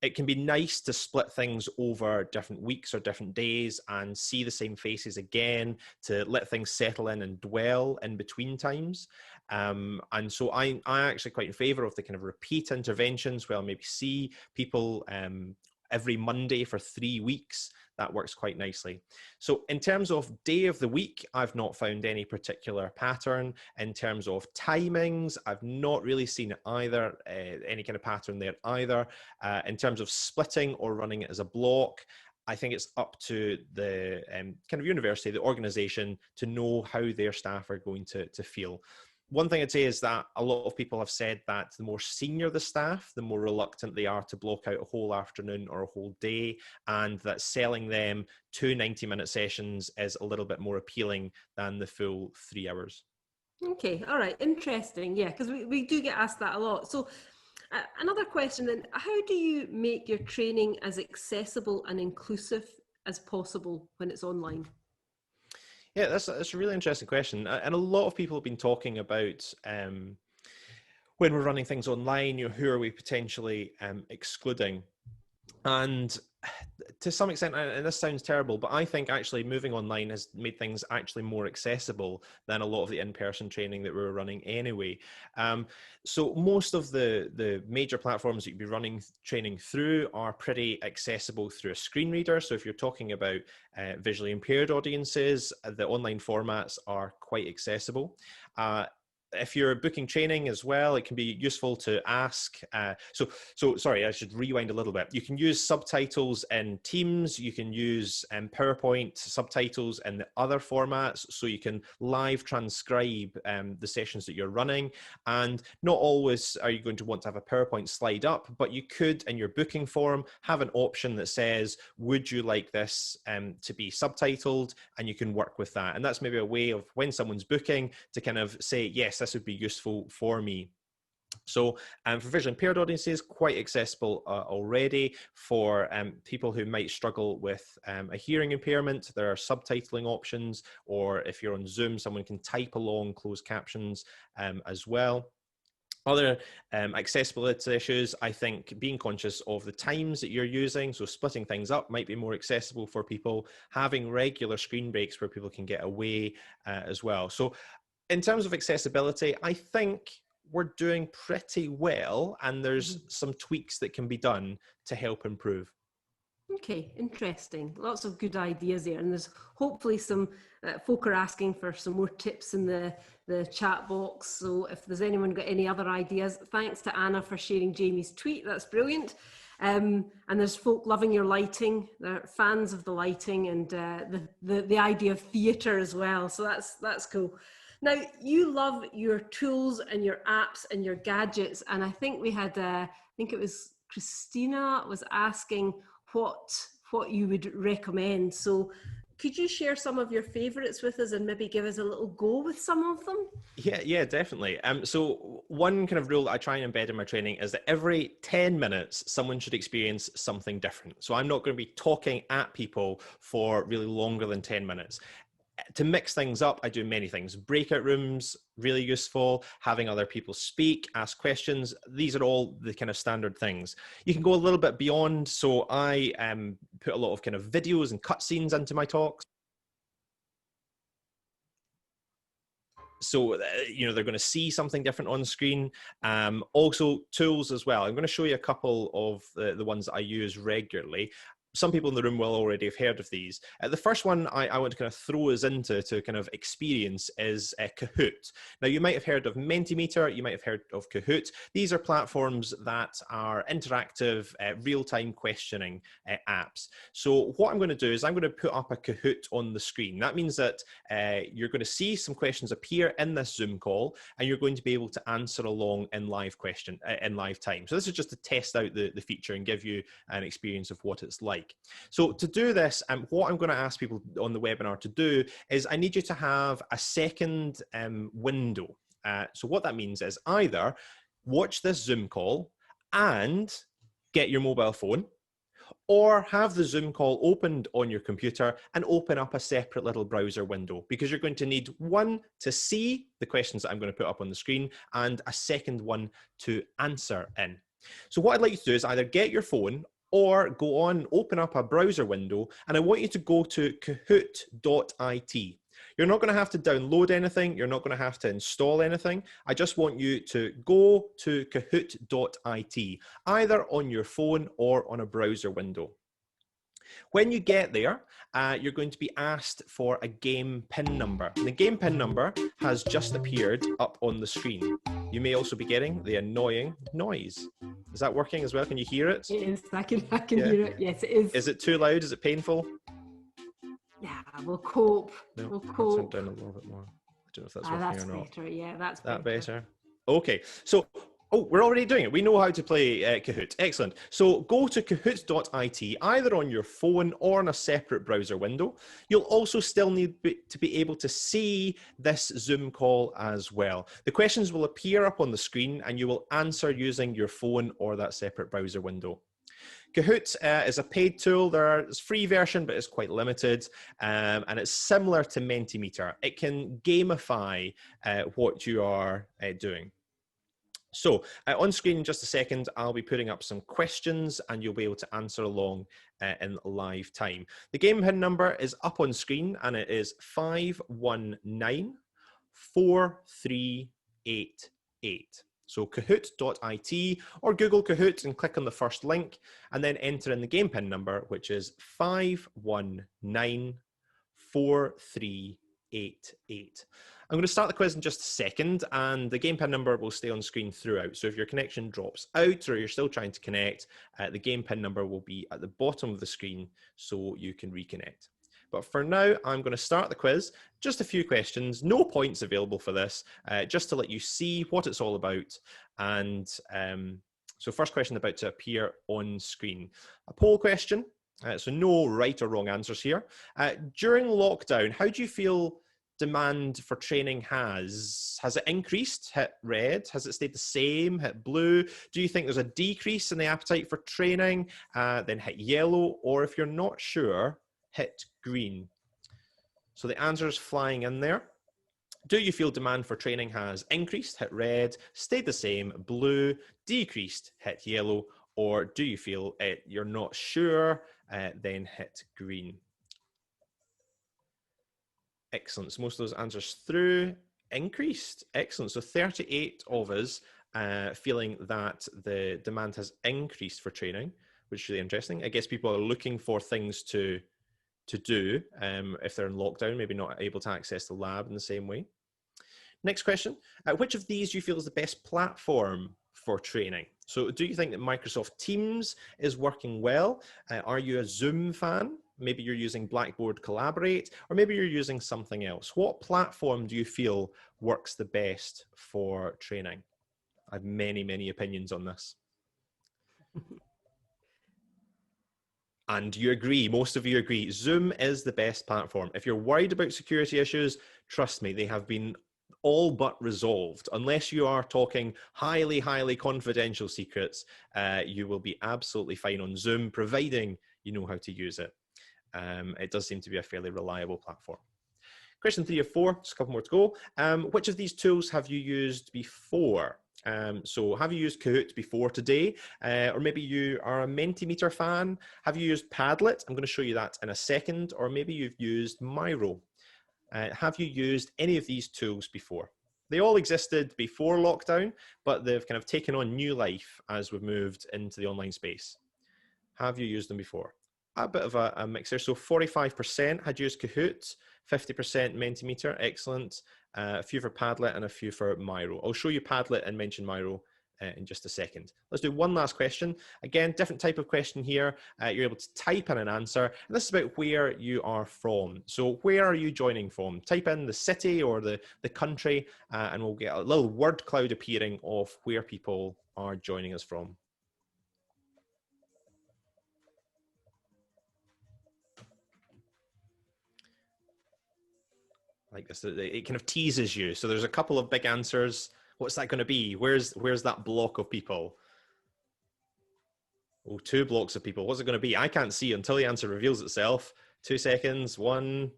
It can be nice to split things over different weeks or different days and see the same faces again, to let things settle in and dwell in between times. And so I actually quite in favor of the kind of repeat interventions where I'll maybe see people every Monday for 3 weeks. that works quite nicely. So in terms of day of the week, I've not found any particular pattern. In terms of timings, I've not really seen either, any kind of pattern there either. In terms of splitting or running it as a block, I think it's up to the kind of university, the organisation, to know how their staff are going to feel. One thing I'd say is that a lot of people have said that the more senior the staff, the more reluctant they are to block out a whole afternoon or a whole day, and that selling them 2 90-minute sessions is a little bit more appealing than the full 3 hours. Okay, all right, interesting. Yeah, because we do get asked that a lot. So another question then, how do you make your training as accessible and inclusive as possible when it's online? Yeah, that's a really interesting question. And a lot of people have been talking about when we're running things online, who are we potentially excluding? And to some extent, and this sounds terrible, but I think actually moving online has made things actually more accessible than a lot of the in-person training that we were running anyway. So most of the major platforms that you'd be running training through are pretty accessible through a screen reader. So if you're talking about visually impaired audiences, the online formats are quite accessible. If you're booking training as well, it can be useful to ask. So sorry, I should rewind a little bit. You can use subtitles in Teams. You can use PowerPoint subtitles in the other formats. So you can live transcribe the sessions that you're running. And not always are you going to want to have a PowerPoint slide up, but you could, in your booking form, have an option that says, would you like this to be subtitled? And you can work with that. And that's maybe a way of, when someone's booking, to kind of say, yes, this would be useful for me. So for visually impaired audiences, quite accessible already. For people who might struggle with a hearing impairment, there are subtitling options, or if you're on Zoom, someone can type along closed captions as well. Other accessibility issues, I think being conscious of the times that you're using, so splitting things up might be more accessible for people, having regular screen breaks where people can get away as well. So in terms of accessibility, I think we're doing pretty well, and there's some tweaks that can be done to help improve. Okay, interesting. Lots of good ideas there, and there's hopefully some folk are asking for some more tips in the chat box. So if there's anyone got any other ideas, thanks to Anna for sharing Jamie's tweet. That's brilliant. And there's folk loving your lighting. They're fans of the lighting and the idea of theatre as well. So that's cool. Now, you love your tools and your apps and your gadgets, and I think we had, I think it was Christina was asking what you would recommend. So could you share some of your favorites with us and maybe give us a little go with some of them? Yeah, definitely. So one kind of rule that I try and embed in my training is that every 10 minutes, someone should experience something different. So I'm not going to be talking at people for really longer than 10 minutes. To mix things up, I do many things. Breakout rooms, really useful. Having other people speak, ask questions. These are all the kind of standard things. You can go a little bit beyond. So I put a lot of kind of videos and cutscenes into my talks. So, they're going to see something different on screen. Also tools as well. I'm going to show you a couple of the ones that I use regularly. Some people in the room will already have heard of these. The first one I want to kind of throw us into to kind of experience is Kahoot. Now, you might have heard of Mentimeter, you might have heard of Kahoot. These are platforms that are interactive, real-time questioning apps. So what I'm going to do is I'm going to put up a Kahoot on the screen. That means that you're going to see some questions appear in this Zoom call, and you're going to be able to answer along in live time. So this is just to test out the feature and give you an experience of what it's like. So to do this, what I'm going to ask people on the webinar to do is I need you to have a second window. So what that means is either watch this Zoom call and get your mobile phone, or have the Zoom call opened on your computer and open up a separate little browser window, because you're going to need one to see the questions that I'm going to put up on the screen and a second one to answer in. So what I'd like you to do is either get your phone or go on, open up a browser window, and I want you to go to kahoot.it. You're not going to have to download anything. You're not going to have to install anything. I just want you to go to kahoot.it, either on your phone or on a browser window. When you get there, you're going to be asked for a game PIN number. And the game PIN number has just appeared up on the screen. You may also be getting the annoying noise. Is that working as well? Can you hear it? It is. I can hear it. Yes, it is. Is it too loud? Is it painful? Yeah, we'll cope. No, we'll I'll cope. turn down a little bit more. I don't know if that's working That's or not. better. Yeah, that's That better. better? Okay, so, we're already doing it. We know how to play Kahoot. Excellent. So go to kahoot.it, either on your phone or on a separate browser window. You'll also still need to be able to see this Zoom call as well. The questions will appear up on the screen and you will answer using your phone or that separate browser window. Kahoot is a paid tool. There's a free version, but it's quite limited, and it's similar to Mentimeter. It can gamify what you are doing. So on screen in just a second, I'll be putting up some questions and you'll be able to answer along in live time. The game PIN number is up on screen and it is 51943888. So kahoot.it or Google Kahoot and click on the first link and then enter in the game PIN number, which is 51943888. I'm going to start the quiz in just a second and the game PIN number will stay on screen throughout. So if your connection drops out or you're still trying to connect, the game PIN number will be at the bottom of the screen so you can reconnect. But for now, I'm going to start the quiz. Just a few questions, no points available for this, just to let you see what it's all about. And so first question about to appear on screen. A poll question, so no right or wrong answers here. During lockdown, how do you feel demand for training has it increased, hit red? Has it stayed the same, hit blue? Do you think there's a decrease in the appetite for training, then hit yellow? Or if you're not sure, hit green. So the answer is flying in there. Do you feel demand for training has increased, hit red, stayed the same, blue, decreased, hit yellow? Or do you feel you're not sure, then hit green? Excellent. So most of those answers through, increased. Excellent. So 38 of us feeling that the demand has increased for training, which is really interesting. I guess people are looking for things to do if they're in lockdown, maybe not able to access the lab in the same way. Next question. Which of these do you feel is the best platform for training? So do you think that Microsoft Teams is working well? Are you a Zoom fan? Maybe you're using Blackboard Collaborate, or maybe you're using something else. What platform do you feel works the best for training? I have many, many opinions on this. And you agree, most of you agree, Zoom is the best platform. If you're worried about security issues, trust me, they have been all but resolved. Unless you are talking highly, highly confidential secrets, you will be absolutely fine on Zoom, providing you know how to use it. It does seem to be a fairly reliable platform. Question 3 of 4, just a couple more to go. Which of these tools have you used before? So have you used Kahoot before today? Or maybe you are a Mentimeter fan. Have you used Padlet? I'm going to show you that in a second. Or maybe you've used Miro. Have you used any of these tools before? They all existed before lockdown, but they've kind of taken on new life as we've moved into the online space. Have you used them before? A bit of a mixer. So 45% had used Kahoot, 50% Mentimeter, excellent. A few for Padlet and a few for Miro. I'll show you Padlet and mention Miro in just a second. Let's do one last question. Again, different type of question here. You're able to type in an answer. And this is about where you are from. So where are you joining from? Type in the city or the country, and we'll get a little word cloud appearing of where people are joining us from. Like this, it kind of teases you. So there's a couple of big answers. What's that going to be? Where's that block of people? Oh, 2 blocks of people. What's it going to be? I can't see until the answer reveals itself. 2 seconds. 1.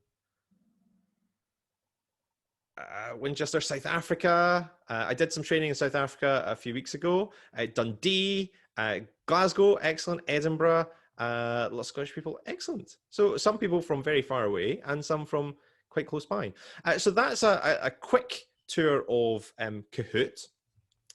Winchester, South Africa. I did some training in South Africa a few weeks ago. Dundee, Glasgow, excellent. Edinburgh, lots of Scottish people, excellent. So some people from very far away and some from quite close by. So that's a quick tour of Kahoot.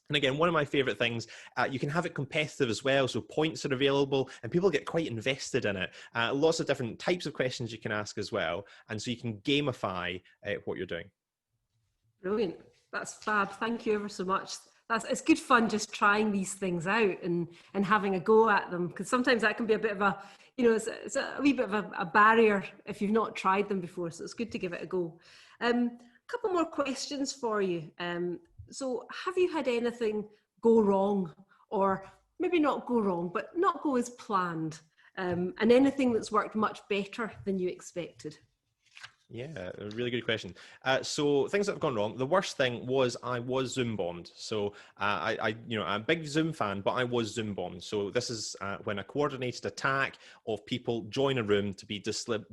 And again, one of my favorite things, you can have it competitive as well. So points are available and people get quite invested in it. Lots of different types of questions you can ask as well. And so you can gamify what you're doing. Brilliant. That's fab. Thank you ever so much. It's good fun just trying these things out and having a go at them, because sometimes that can be a bit of a, it's a wee bit of a barrier if you've not tried them before. So it's good to give it a go. A couple more questions for you. So have you had anything go wrong, or maybe not go wrong, but not go as planned, and anything that's worked much better than you expected? Yeah, a really good question. So things that have gone wrong. The worst thing was I was Zoom bombed. So I'm a big Zoom fan, but I was Zoom bombed. So this is when a coordinated attack of people join a room to be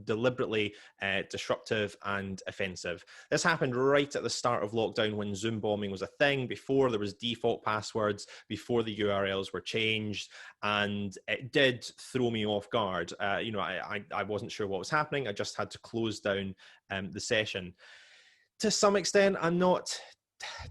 deliberately disruptive and offensive. This happened right at the start of lockdown when Zoom bombing was a thing, before there was default passwords, before the URLs were changed, and it did throw me off guard. I wasn't sure what was happening. I just had to close down the session. To some extent, I'm not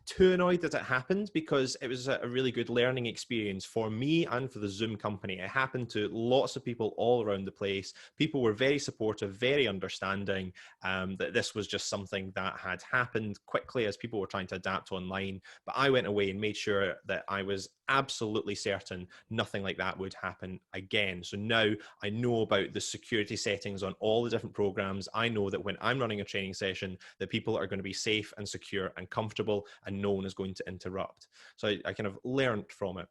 too annoyed that it happened, because it was a really good learning experience for me and for the Zoom company. It happened to lots of people all around the place. People were very supportive, very understanding, that this was just something that had happened quickly as people were trying to adapt online. But I went away and made sure that I was absolutely certain nothing like that would happen again. So now I know about the security settings on all the different programs. I know that when I'm running a training session, that people are going to be safe and secure and comfortable, and no one is going to interrupt. So I kind of learned from it.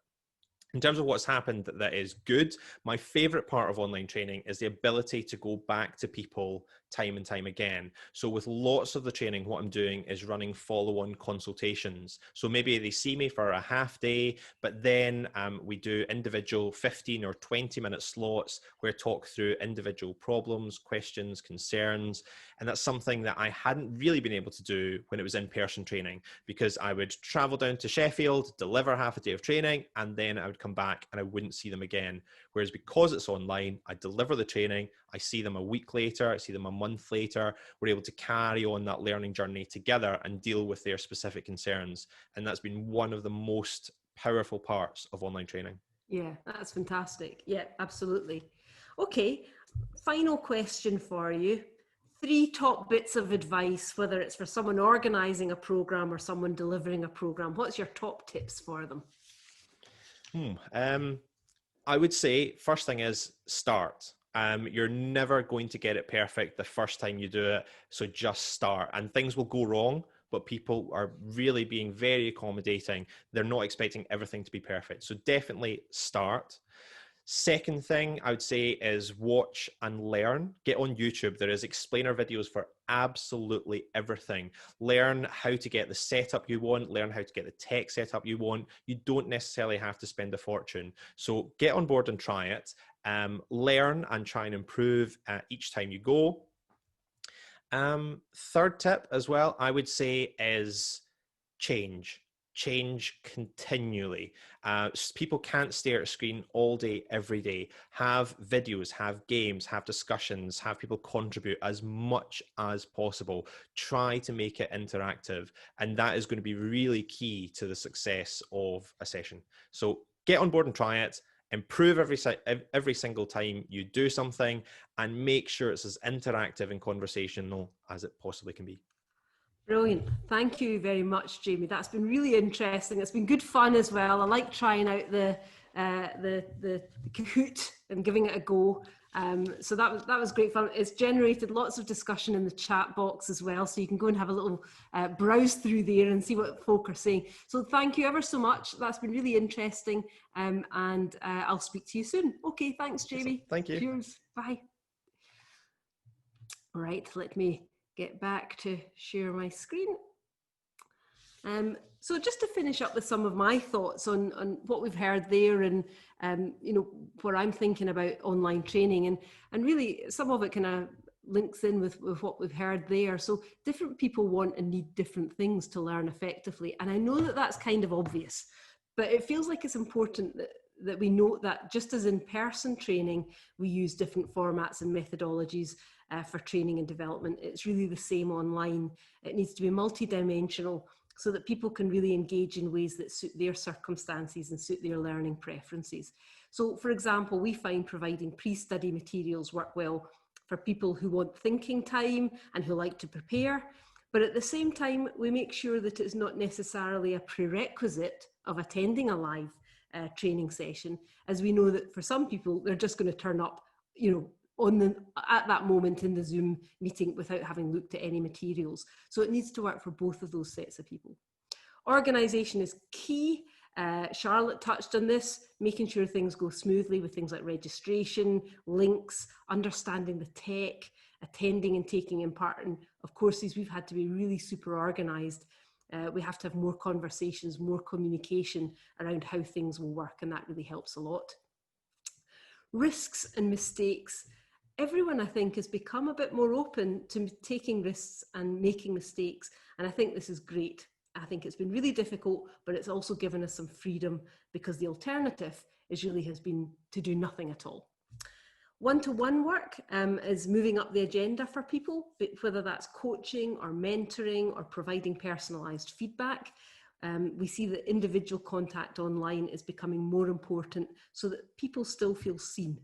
In terms of what's happened that is good, my favorite part of online training is the ability to go back to people time and time again. So with lots of the training, what I'm doing is running follow-on consultations. So maybe they see me for a half day, but then we do individual 15 or 20-minute slots where I talk through individual problems, questions, concerns. And that's something that I hadn't really been able to do when it was in-person training, because I would travel down to Sheffield, deliver half a day of training, and then I would come back and I wouldn't see them again. Whereas because it's online, I deliver the training, I see them a week later, I see them a month later. We're able to carry on that learning journey together and deal with their specific concerns. And that's been one of the most powerful parts of online training. Yeah, that's fantastic. Yeah, absolutely. Okay, final question for you. 3 top bits of advice, whether it's for someone organizing a program or someone delivering a program. What's your top tips for them? I would say first thing is start. You're never going to get it perfect the first time you do it. So just start, and things will go wrong, but people are really being very accommodating. They're not expecting everything to be perfect. So definitely start. Second thing I would say is watch and learn. Get on YouTube. There is explainer videos for absolutely everything. Learn how to get the setup you want. Learn how to get the tech setup you want. You don't necessarily have to spend a fortune. So get on board and try it. Learn and try and improve each time you go. Third tip as well, I would say, is change continually. People can't stare at a screen all day, every day. Have videos, have games, have discussions, have people contribute as much as possible. Try to make it interactive. And that is going to be really key to the success of a session. So get on board and try it. Improve every single time you do something, and make sure it's as interactive and conversational as it possibly can be. Brilliant. Thank you very much, Jamie. That's been really interesting. It's been good fun as well. I like trying out the Kahoot and giving it a go. So that was great fun. It's generated lots of discussion in the chat box as well. So you can go and have a little browse through there and see what folk are saying. So thank you ever so much. That's been really interesting. And I'll speak to you soon. Okay, thanks, Jamie. Thank you. Cheers. Bye. All right, let me get back to share my screen. So just to finish up with some of my thoughts on what we've heard there, and what I'm thinking about online training, and really some of it kind of links in with what we've heard there. So different people want and need different things to learn effectively, and I know that that's kind of obvious, but it feels like it's important that we note that just as in-person training, we use different formats and methodologies for training and development. It's really the same online. It needs to be multidimensional so that people can really engage in ways that suit their circumstances and suit their learning preferences. So, for example, we find providing pre-study materials work well for people who want thinking time and who like to prepare. But at the same time, we make sure that it's not necessarily a prerequisite of attending a live training session, as we know that for some people, they're just going to turn up, at that moment in the Zoom meeting without having looked at any materials. So it needs to work for both of those sets of people. Organisation is key. Charlotte touched on this, making sure things go smoothly with things like registration, links, understanding the tech, attending and taking in part in of courses. We've had to be really super organised. We have to have more conversations, more communication around how things will work, and that really helps a lot. Risks and mistakes. Everyone, I think, has become a bit more open to taking risks and making mistakes, and I think this is great. I think it's been really difficult, but it's also given us some freedom, because the alternative has been to do nothing at all. One-to-one work is moving up the agenda for people, whether that's coaching or mentoring or providing personalised feedback. We see that individual contact online is becoming more important so that people still feel seen.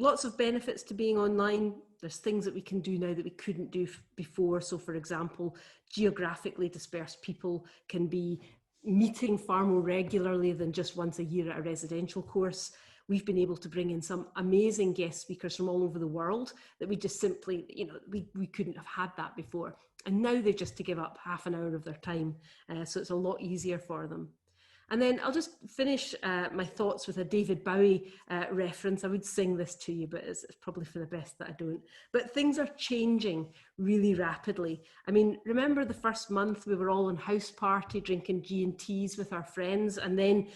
Lots of benefits to being online. There's things that we can do now that we couldn't do before. So, for example, geographically dispersed people can be meeting far more regularly than just once a year at a residential course. We've been able to bring in some amazing guest speakers from all over the world that we just simply, we couldn't have had that before. And now they've just to give up half an hour of their time. So it's a lot easier for them. And then I'll just finish my thoughts with a David Bowie reference. I would sing this to you, but it's probably for the best that I don't. But things are changing really rapidly. I mean, remember the first month we were all on house party drinking G&Ts with our friends, and then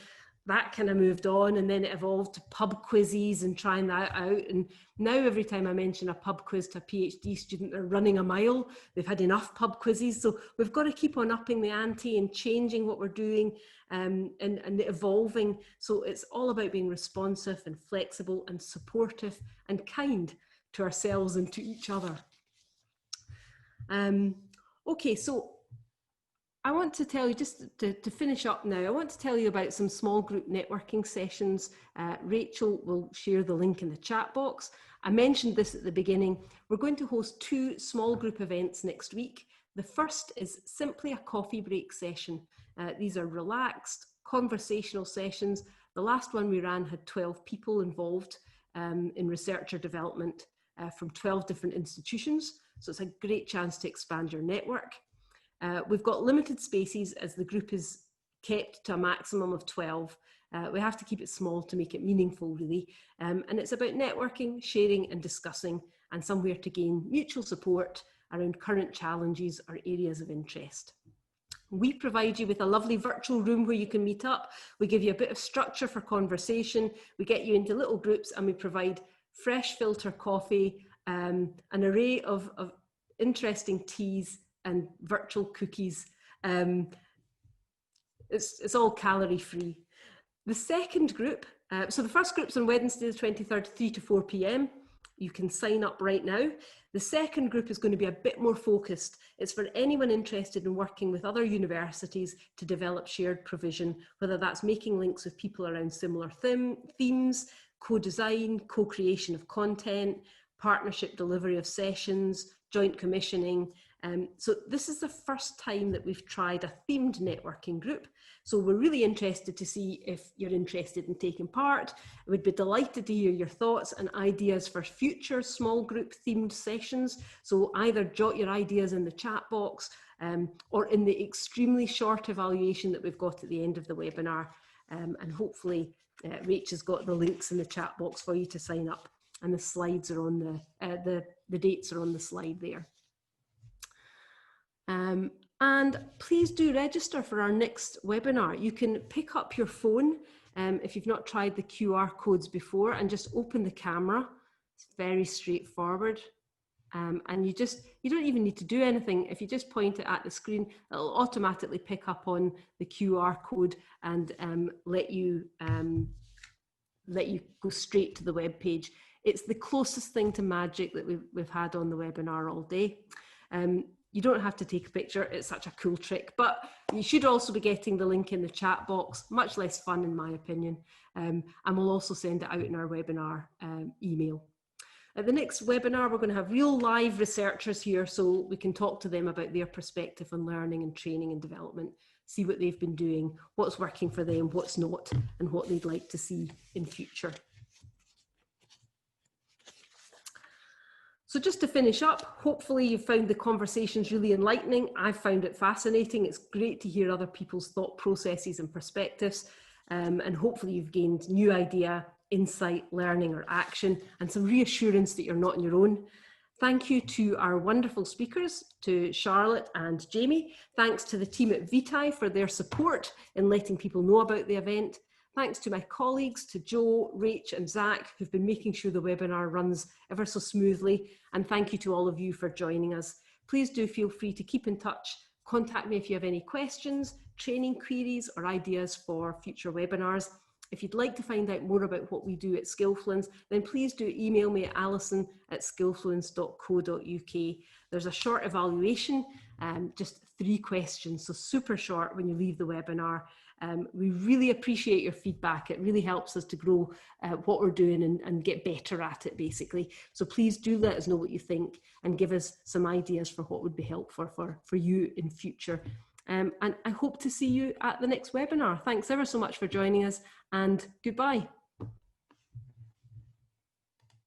that kind of moved on, and then it evolved to pub quizzes and trying that out. And now every time I mention a pub quiz to a PhD student, they're running a mile. They've had enough pub quizzes. So we've got to keep on upping the ante and changing what we're doing and evolving. So it's all about being responsive and flexible and supportive and kind to ourselves and to each other. Okay, so I want to tell you, just to finish up now, I want to tell you about some small group networking sessions. Rachel will share the link in the chat box. I mentioned this at the beginning. We're going to host 2 small group events next week. The first is simply a coffee break session. These are relaxed, conversational sessions. The last one we ran had 12 people involved in researcher development from 12 different institutions. So it's a great chance to expand your network. We've got limited spaces as the group is kept to a maximum of 12. We have to keep it small to make it meaningful, really. And it's about networking, sharing and discussing, and somewhere to gain mutual support around current challenges or areas of interest. We provide you with a lovely virtual room where you can meet up. We give you a bit of structure for conversation. We get you into little groups, and we provide fresh filter coffee, an array of interesting teas and virtual cookies. It's all calorie free. The second group, so the first group's on Wednesday the 23rd, 3 to 4 p.m. You can sign up right now. The second group is going to be a bit more focused. It's for anyone interested in working with other universities to develop shared provision, whether that's making links with people around similar themes, co-design, co-creation of content, partnership delivery of sessions, joint commissioning. So this is the first time that we've tried a themed networking group. So we're really interested to see if you're interested in taking part. We'd be delighted to hear your thoughts and ideas for future small group themed sessions. So either jot your ideas in the chat box or in the extremely short evaluation that we've got at the end of the webinar. And hopefully Rach has got the links in the chat box for you to sign up. And the slides are on the dates are on the slide there. And please do register for our next webinar. You can pick up your phone if you've not tried the QR codes before, and just open the camera. It's very straightforward. And you don't even need to do anything. If you just point it at the screen, it'll automatically pick up on the QR code and let you go straight to the web page. It's the closest thing to magic that we've had on the webinar all day. You don't have to take a picture, it's such a cool trick, but you should also be getting the link in the chat box. Much less fun in my opinion, and we'll also send it out in our webinar email. At the next webinar, we're going to have real live researchers here so we can talk to them about their perspective on learning and training and development, see what they've been doing, what's working for them, what's not, and what they'd like to see in future. So just to finish up, hopefully you've found the conversations really enlightening. I've found it fascinating. It's great to hear other people's thought processes and perspectives. And hopefully you've gained new idea, insight, learning or action, and some reassurance that you're not on your own. Thank you to our wonderful speakers, to Charlotte and Jamie. Thanks to the team at Vitae for their support in letting people know about the event. Thanks to my colleagues, to Joe, Rach and Zach, who've been making sure the webinar runs ever so smoothly. And thank you to all of you for joining us. Please do feel free to keep in touch. Contact me if you have any questions, training queries or ideas for future webinars. If you'd like to find out more about what we do at Skillfluence, then please do email me at alison@skillfluence.co.uk. There's a short evaluation, just 3 questions, so super short when you leave the webinar. We really appreciate your feedback. It really helps us to grow what we're doing and get better at it, basically. So please do let us know what you think and give us some ideas for what would be helpful for you in future. And I hope to see you at the next webinar. Thanks ever so much for joining us, and goodbye.